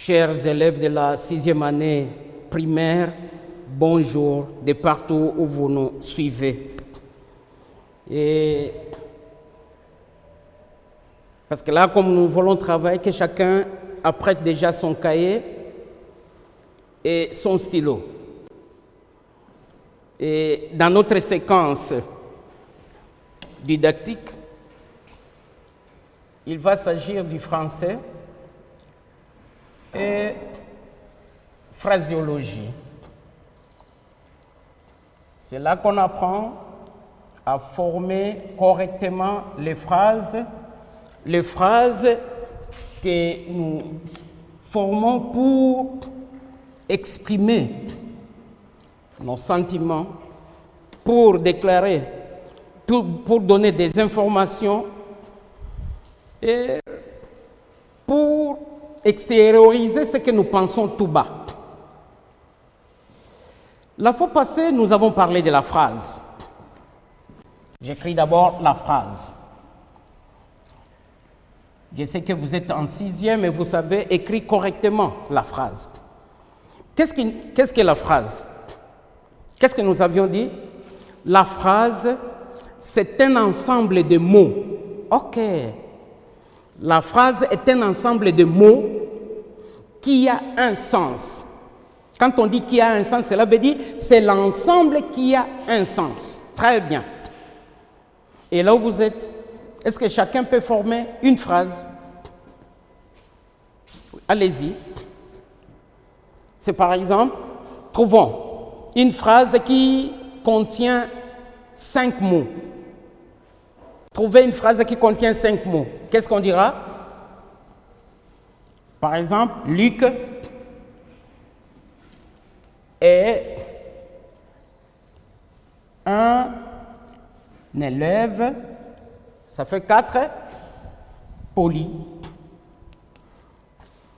Chers élèves de la 6e année primaire, bonjour de partout où vous nous suivez. Et parce que là, comme nous voulons travailler, que chacun apprête déjà son cahier et son stylo. Et dans notre séquence didactique, il va s'agir du français et phraséologie. C'est là qu'on apprend à former correctement les phrases que nous formons pour exprimer nos sentiments, pour déclarer, pour donner des informations et pour extérioriser ce que nous pensons tout bas. La fois passée, nous avons parlé de la phrase. J'écris d'abord la phrase. Je sais que vous êtes en 6e et vous savez écrire correctement la phrase. Qu'est-ce que la phrase? Qu'est-ce que nous avions dit? La phrase, c'est un ensemble de mots. Ok. La phrase est un ensemble de mots qui a un sens. Quand on dit qu'il y a un sens, cela veut dire c'est l'ensemble qui a un sens. Très bien. Et là où vous êtes, est-ce que chacun peut former une phrase? Allez-y. C'est par exemple, trouvons une phrase qui contient 5 mots. Trouvez une phrase qui contient 5 mots. Qu'est-ce qu'on dira? Par exemple, Luc est un élève, ça fait 4, poli.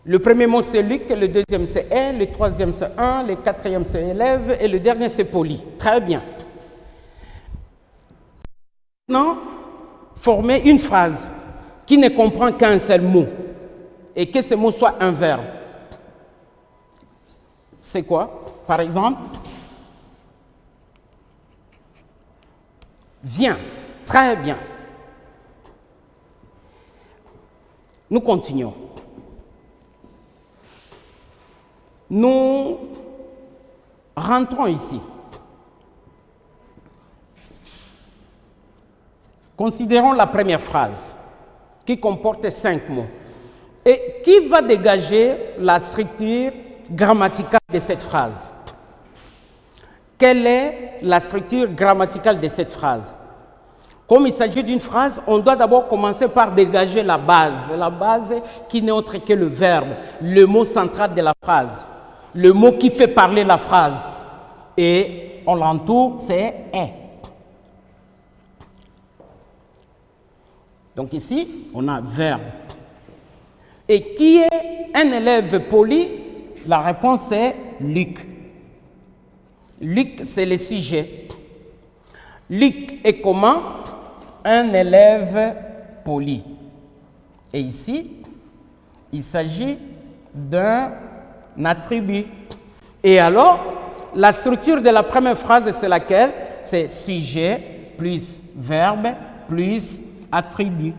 Le premier mot c'est Luc, le deuxième c'est est, le troisième c'est un, le quatrième c'est élève et le dernier c'est poli. Très bien. Maintenant, formez une phrase qui ne comprend qu'un seul mot et que ce mot soit un verbe. C'est quoi? Par exemple, viens. Très bien. Nous continuons. Nous rentrons ici. Considérons la première phrase qui comporte 5 mots. Et qui va dégager la structure grammaticale de cette phrase? Quelle est la structure grammaticale de cette phrase? Comme il s'agit d'une phrase, on doit d'abord commencer par dégager la base qui n'est autre que le verbe, le mot central de la phrase, le mot qui fait parler la phrase. Et on l'entoure, c'est « est ». Donc ici, on a verbe. Et qui est un élève poli? La réponse est Luc. Luc, c'est le sujet. Luc est comment? Un élève poli. Et ici, il s'agit d'un attribut. Et alors, la structure de la première phrase, c'est laquelle? C'est sujet plus verbe plus attribut.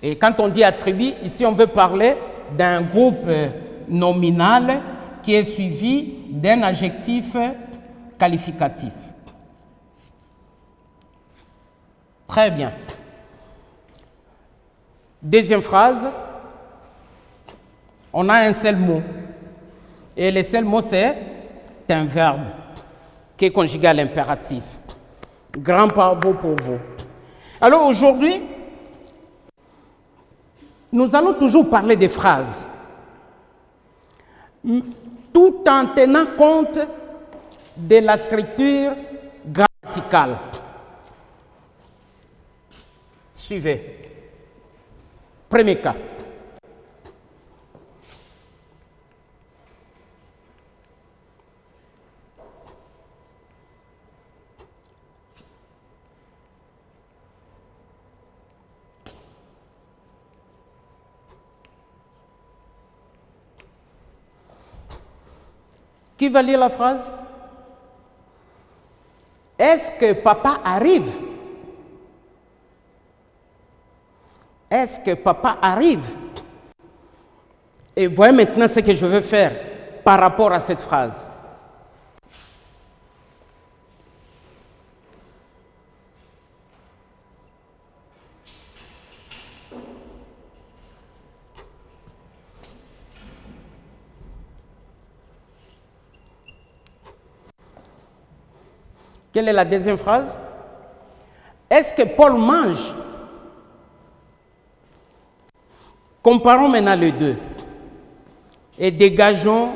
Et quand on dit attribut, ici on veut parler d'un groupe nominal qui est suivi d'un adjectif qualificatif. Très bien. Deuxième phrase, on a un seul mot. Et le seul mot, c'est un verbe qui est conjugué à l'impératif. Grand bravo pour vous. Alors aujourd'hui, nous allons toujours parler des phrases, tout en tenant compte de la structure grammaticale. Suivez. Premier cas. Qui va lire la phrase? Est-ce que papa arrive? Est-ce que papa arrive? Et voyez maintenant ce que je veux faire par rapport à cette phrase. Quelle est la deuxième phrase? Est-ce que Paul mange? Comparons maintenant les deux et dégageons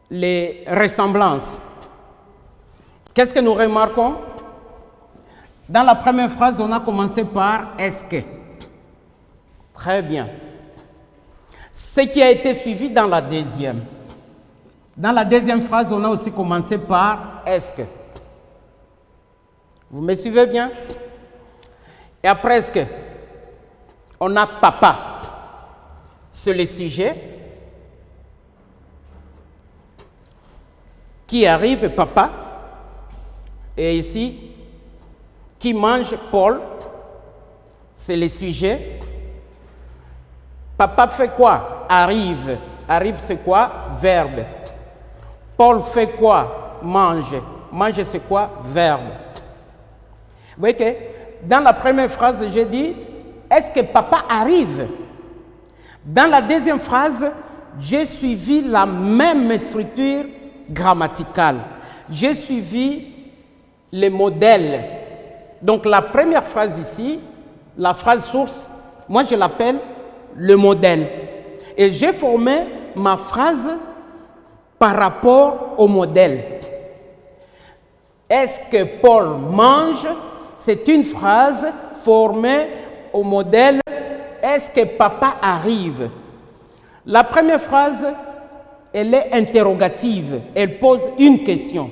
les ressemblances. Qu'est-ce que nous remarquons? Dans la première phrase, on a commencé par « est-ce que ». Très bien. Ce qui a été suivi dans la deuxième. Dans la deuxième phrase, on a aussi commencé par « est-ce que ». Vous me suivez bien? Et après « est-ce que », on a « papa ». C'est le sujet. Qui arrive, papa. Et ici, qui mange, Paul. C'est le sujet. Papa fait quoi? Arrive. Arrive, c'est quoi? Verbe. Paul fait quoi? Mange. Mange, c'est quoi? Verbe. Vous voyez que dans la première phrase, j'ai dit, est-ce que papa arrive? Dans la deuxième phrase, j'ai suivi la même structure grammaticale. J'ai suivi les modèles. Donc la première phrase ici, la phrase source, moi je l'appelle le modèle. Et j'ai formé ma phrase par rapport au modèle. Est-ce que Paul mange? C'est une phrase formée au modèle. Est-ce que papa arrive? La première phrase, elle est interrogative. Elle pose une question.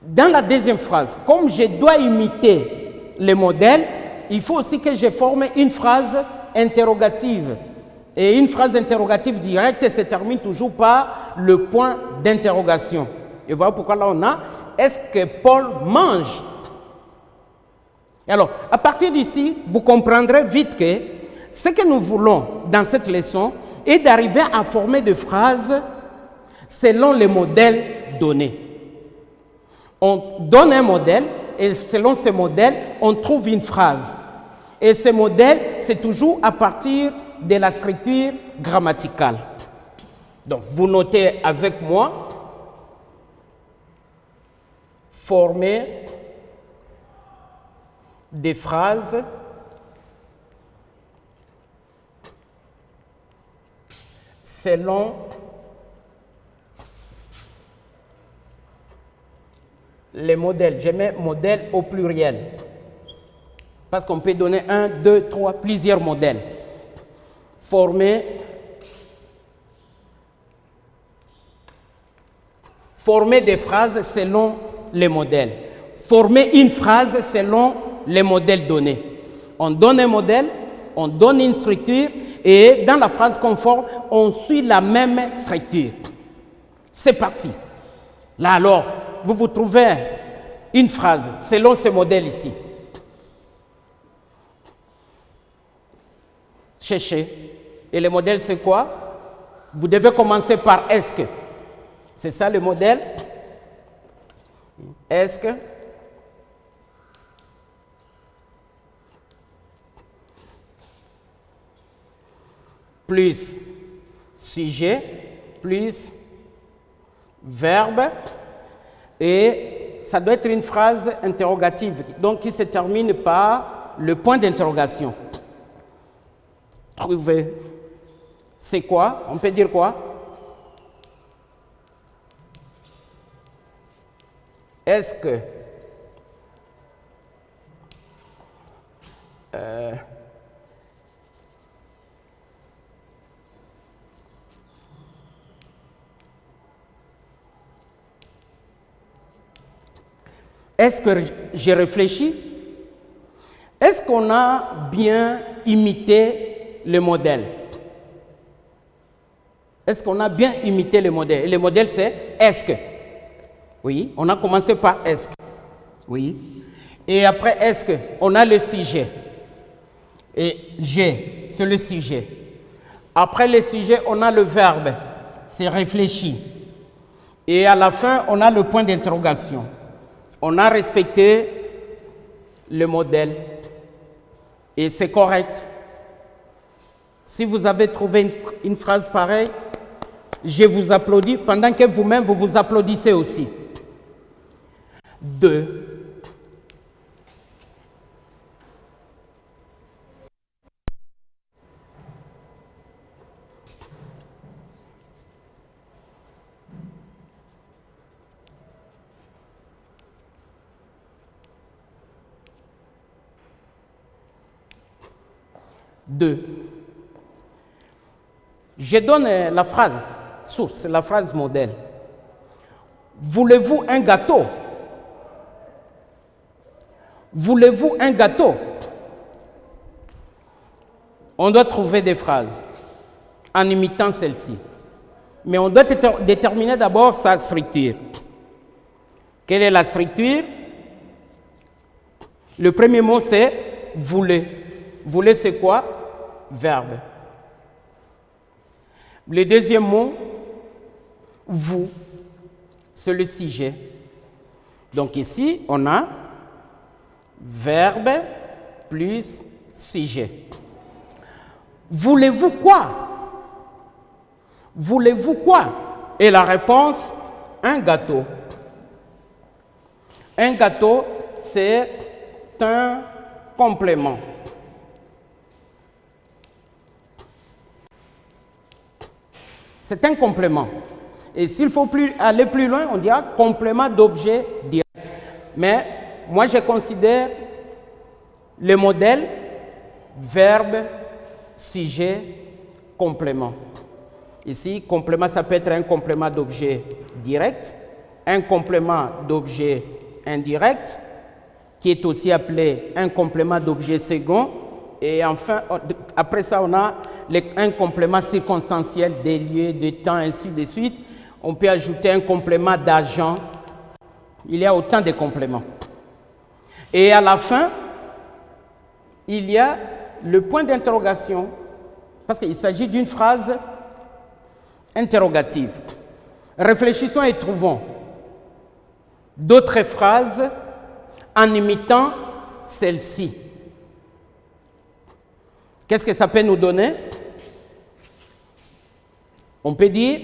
Dans la deuxième phrase, comme je dois imiter le modèle, il faut aussi que je forme une phrase interrogative. Et une phrase interrogative directe se termine toujours par le point d'interrogation. Et voilà pourquoi là on a « est-ce que Paul mange ?» Alors, à partir d'ici, vous comprendrez vite que ce que nous voulons dans cette leçon est d'arriver à former des phrases selon les modèles donnés. On donne un modèle et selon ce modèle, on trouve une phrase. Et ce modèle, c'est toujours à partir de la structure grammaticale. Donc, vous notez avec moi, former des phrases selon les modèles. Je mets modèle au pluriel parce qu'on peut donner 1, 2, 3, plusieurs modèles. Former des phrases selon les modèles. Former une phrase selon les modèles donnés. On donne un modèle, on donne une structure et dans la phrase qu'on forme, on suit la même structure. C'est parti. Là alors, vous trouvez une phrase selon ce modèle ici. Cherchez. Et le modèle, c'est quoi? Vous devez commencer par « est-ce que ». C'est ça le modèle. Est-ce que. Plus sujet, plus verbe. Et ça doit être une phrase interrogative, donc qui se termine par le point d'interrogation. Trouver. C'est quoi? On peut dire quoi? Est-ce que est-ce que j'ai réfléchi? Est-ce qu'on a bien imité le modèle? Est-ce qu'on a bien imité le modèle? Et le modèle, c'est est-ce que. Oui, on a commencé par est-ce que. Oui. Et après est-ce que, on a le sujet. Et j'ai, c'est le sujet. Après le sujet, on a le verbe, c'est réfléchi. Et à la fin, on a le point d'interrogation. On a respecté le modèle. Et c'est correct. Si vous avez trouvé une phrase pareille, je vous applaudis pendant que vous-même, vous vous applaudissez aussi. 2. Je donne la phrase source, la phrase modèle. Voulez-vous un gâteau? Voulez-vous un gâteau? On doit trouver des phrases en imitant celle-ci. Mais on doit déterminer d'abord sa structure. Quelle est la structure? Le premier mot, c'est voulez. Voulez, c'est quoi? Verbe. Le deuxième mot, vous, c'est le sujet. Donc ici, on a verbe plus sujet. Voulez-vous quoi? Voulez-vous quoi? Et la réponse, un gâteau. Un gâteau, c'est un complément. C'est un complément. Et s'il faut aller plus loin, on dira complément d'objet direct. Mais moi, je considère le modèle verbe, sujet, complément. Ici, complément, ça peut être un complément d'objet direct, un complément d'objet indirect, qui est aussi appelé un complément d'objet second. Et enfin, après ça, on a un complément circonstanciel des lieux, de temps, ainsi de suite. On peut ajouter un complément d'agent. Il y a autant de compléments. Et à la fin, il y a le point d'interrogation, parce qu'il s'agit d'une phrase interrogative. Réfléchissons et trouvons d'autres phrases en imitant celle-ci. Qu'est-ce que ça peut nous donner? On peut dire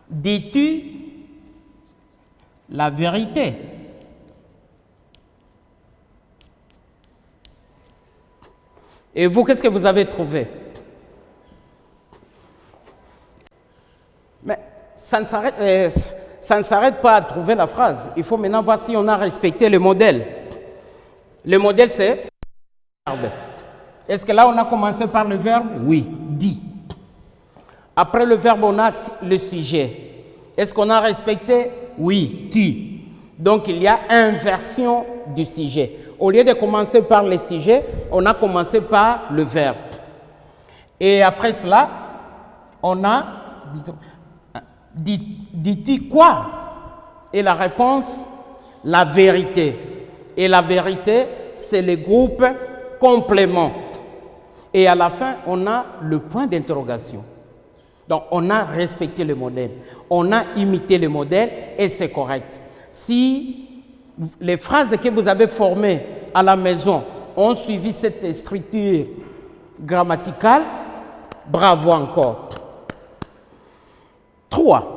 dis-tu la vérité? Et vous, qu'est-ce que vous avez trouvé? Mais ça ne s'arrête pas à trouver la phrase. Il faut maintenant voir si on a respecté le modèle. Le modèle, c'est verbe. Est-ce que là, on a commencé par le verbe? Oui, dit. Après le verbe, on a le sujet. Est-ce qu'on a respecté? Oui, tu. Donc, il y a inversion du sujet. Au lieu de commencer par le sujet, on a commencé par le verbe. Et après cela, on a, disons, dis-tu quoi? Et la réponse, la vérité. Et la vérité, c'est le groupe complément. Et à la fin, on a le point d'interrogation. Donc, on a respecté le modèle. On a imité le modèle et c'est correct. Si les phrases que vous avez formées à la maison ont suivi cette structure grammaticale, bravo encore. 3.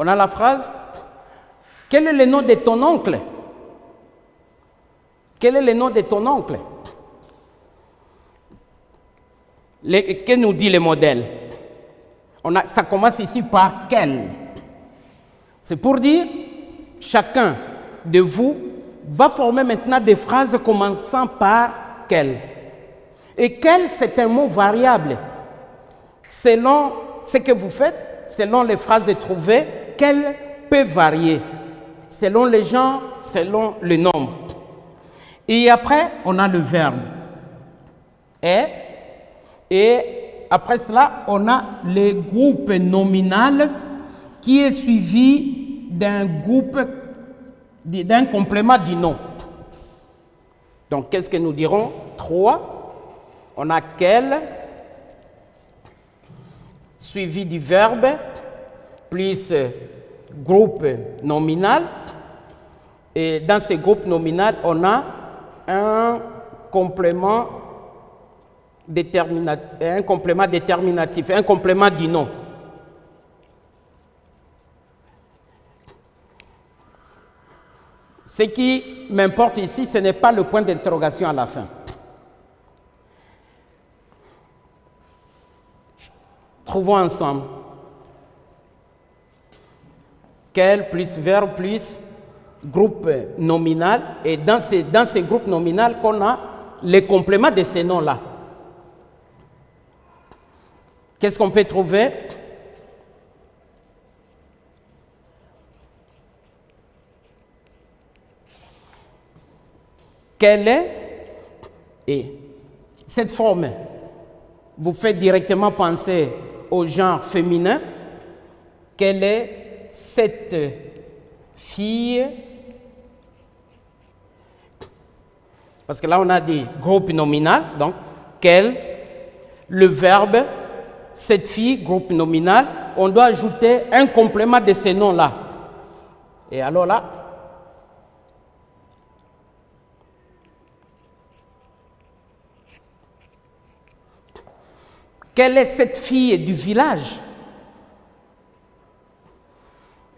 On a la phrase Quel est le nom de ton oncle? Quel est le nom de ton oncle? Que nous dit le modèle? Ça commence ici par quel. C'est pour dire, chacun de vous va former maintenant des phrases commençant par quel. Et quel, c'est un mot variable. Selon ce que vous faites, selon les phrases trouvées, quel peut varier. Selon les gens, selon le nombre. Et après, on a le verbe. Et après cela, on a le groupe nominal qui est suivi d'un complément du nom. Donc, qu'est-ce que nous dirons? 3. On a quel, suivi du verbe, plus groupe nominal. Et dans ce groupe nominal, on a un complément déterminatif, un complément du nom. Ce qui m'importe ici, ce n'est pas le point d'interrogation à la fin. Trouvons ensemble. Quel plus verbe plus groupe nominal. Et dans ces groupes nominaux qu'on a les compléments de ces noms-là. Qu'est-ce qu'on peut trouver? Quelle est, et cette forme vous fait directement penser au genre féminin. Quelle est cette fille? Parce que là, on a des groupes nominaux. Donc, quel, le verbe, cette fille, groupe nominal, on doit ajouter un complément de ces noms-là. Et alors là, quelle est cette fille du village?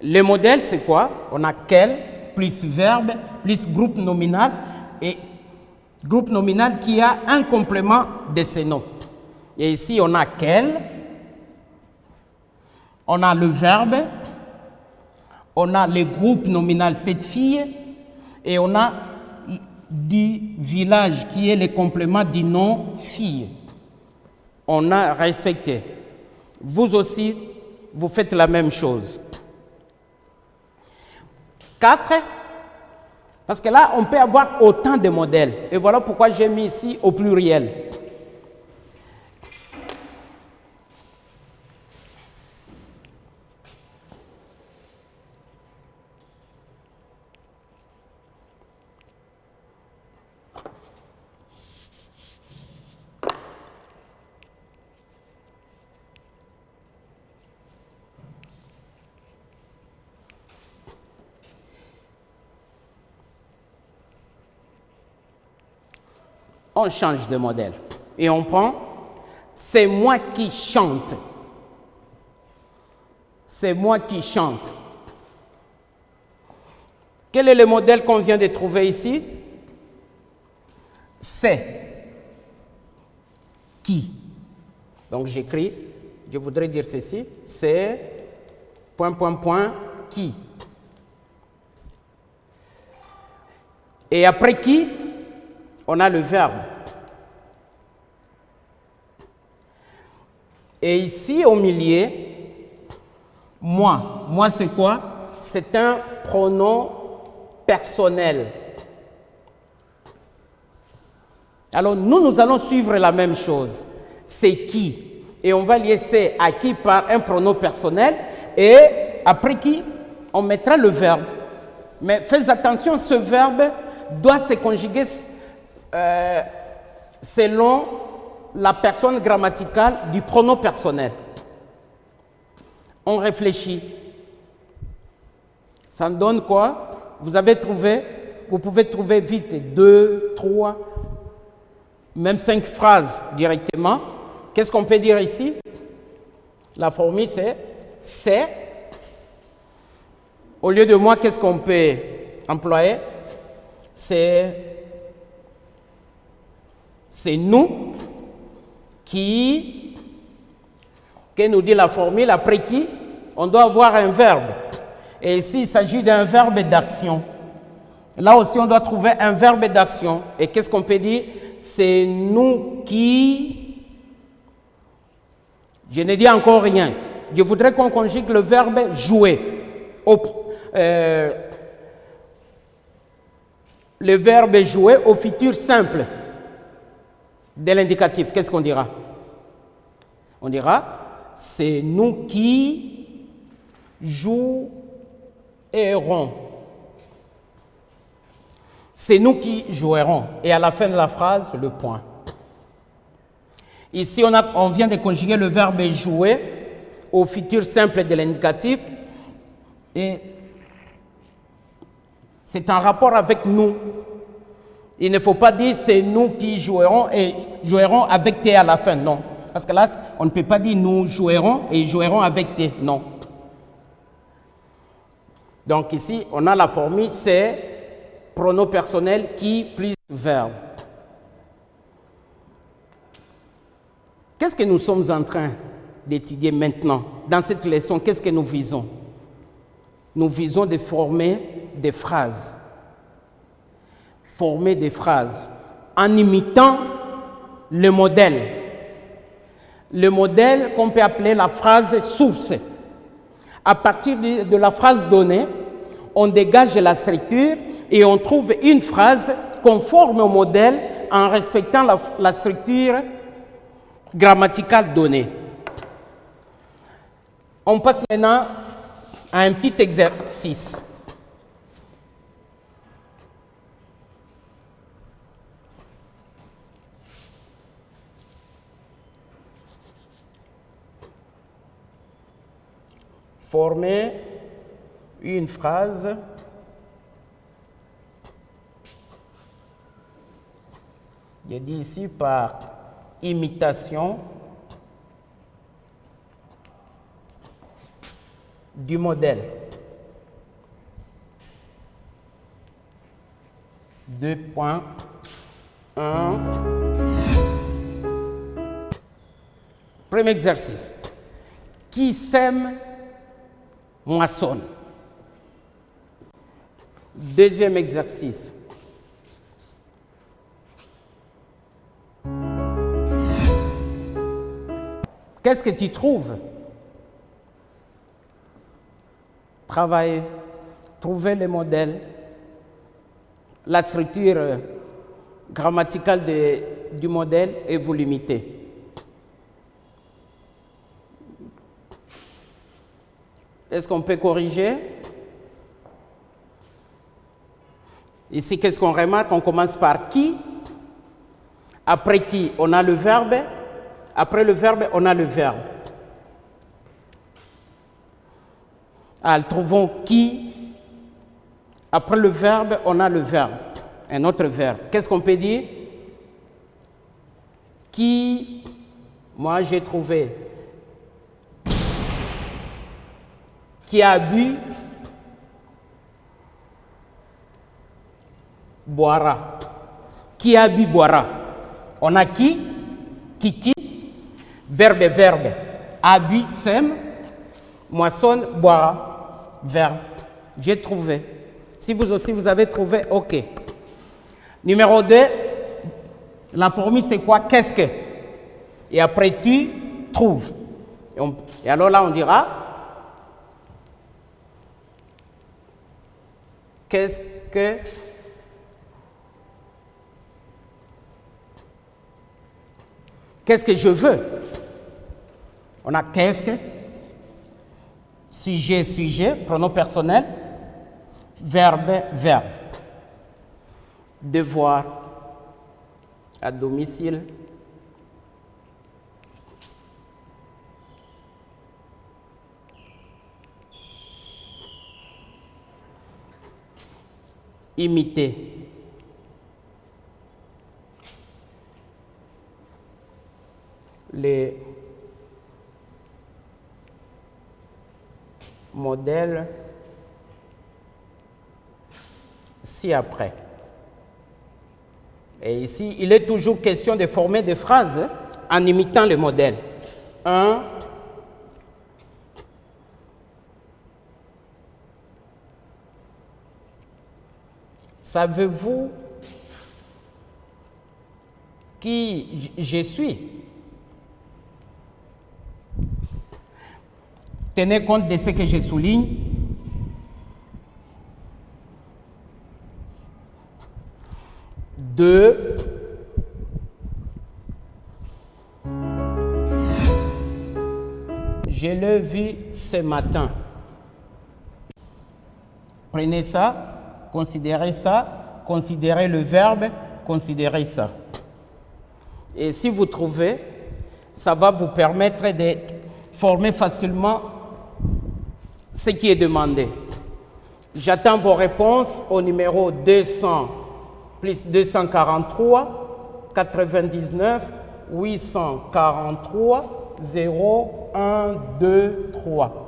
Le modèle, c'est quoi? On a quel, plus verbe, plus groupe nominal, et groupe nominal qui a un complément de ces noms. Et ici, on a quel, on a le verbe, on a le groupe nominal cette fille, et on a du village qui est le complément du nom fille. On a respecté. Vous aussi, vous faites la même chose. 4, parce que là, on peut avoir autant de modèles. Et voilà pourquoi j'ai mis ici au pluriel. On change de modèle et on prend « c'est moi qui chante ». C'est moi qui chante. Quel est le modèle qu'on vient de trouver ici? C'est qui. Donc j'écris, je voudrais dire ceci, c'est ... qui. Et après qui, on a le verbe. Et ici, au milieu, moi. Moi, c'est quoi? C'est un pronom personnel. Alors, nous allons suivre la même chose. C'est qui? Et on va lier c'est à qui par un pronom personnel. Et après qui, on mettra le verbe. Mais faites attention, ce verbe doit se conjuguer selon la personne grammaticale du pronom personnel. On réfléchit. Ça me donne quoi? Vous pouvez trouver vite 2, 3, même 5 phrases directement. Qu'est-ce qu'on peut dire ici? La formule c'est Au lieu de moi, qu'est-ce qu'on peut employer? C'est nous qui, que nous dit la formule, après qui on doit avoir un verbe. Et ici, il s'agit d'un verbe d'action. Là aussi, on doit trouver un verbe d'action. Et qu'est-ce qu'on peut dire? C'est nous qui... Je ne dis encore rien. Je voudrais qu'on conjugue le verbe jouer. Le verbe jouer au futur simple de l'indicatif. Qu'est-ce qu'on dira? On dira, c'est nous qui jouerons. C'est nous qui jouerons. Et à la fin de la phrase, le point. Ici, on vient de conjuguer le verbe jouer au futur simple de l'indicatif. Et c'est en rapport avec nous. Il ne faut pas dire c'est nous qui jouerons et jouerons avec T à la fin. Non. Parce que là, on ne peut pas dire nous jouerons et jouerons avec T. Non. Donc ici, on a la formule, c'est pronom personnel qui plus verbe. Qu'est-ce que nous sommes en train d'étudier maintenant? Dans cette leçon, qu'est-ce que nous visons? Nous visons de former des phrases. Former des phrases en imitant le modèle. Le modèle qu'on peut appeler la phrase source. À partir de la phrase donnée, on dégage la structure et on trouve une phrase conforme au modèle en respectant la structure grammaticale donnée. On passe maintenant à un petit exercice. Former une phrase je dis ici par imitation du modèle. 2.1. Premier exercice. Qui sème moissonne. Deuxième exercice. Qu'est-ce que tu trouves? Travailler, trouver les modèles, la structure grammaticale du modèle et vous limitez. Est-ce qu'on peut corriger? Ici, qu'est-ce qu'on remarque? On commence par qui. Après qui, on a le verbe. Après le verbe, on a le verbe. Alors, trouvons qui. Après le verbe, on a le verbe. Un autre verbe. Qu'est-ce qu'on peut dire? Qui, moi j'ai trouvé. Qui a bu, boira. Qui a bu, boira. On a qui, verbe, verbe. A bu, sème, moissonne, boira. Verbe. J'ai trouvé. Si vous aussi vous avez trouvé, ok. Numéro 2, la formule c'est quoi? Qu'est-ce que? Et après tu trouves. Et alors là on dira qu'est-ce que je veux? On a qu'est-ce que, sujet, pronom personnel, verbe, verbe. Devoir, à domicile. Imiter. Les modèles ci-après. Et ici, il est toujours question de former des phrases en imitant le modèle. 1. Savez-vous qui je suis? Tenez compte de ce que je souligne. 2. Je l'ai vu ce matin. Prenez ça, considérez le verbe, considérez ça. Et si vous trouvez, ça va vous permettre de former facilement ce qui est demandé. J'attends vos réponses au numéro 200 plus 243 99 843 0 1 2 3.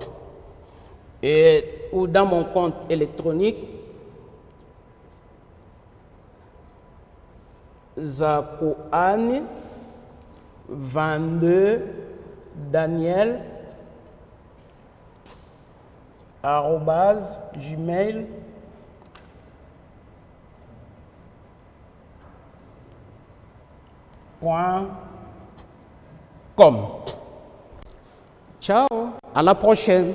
Et ou dans mon compte électronique Zakouane 22 Daniel @gmail.com. Ciao, à la prochaine.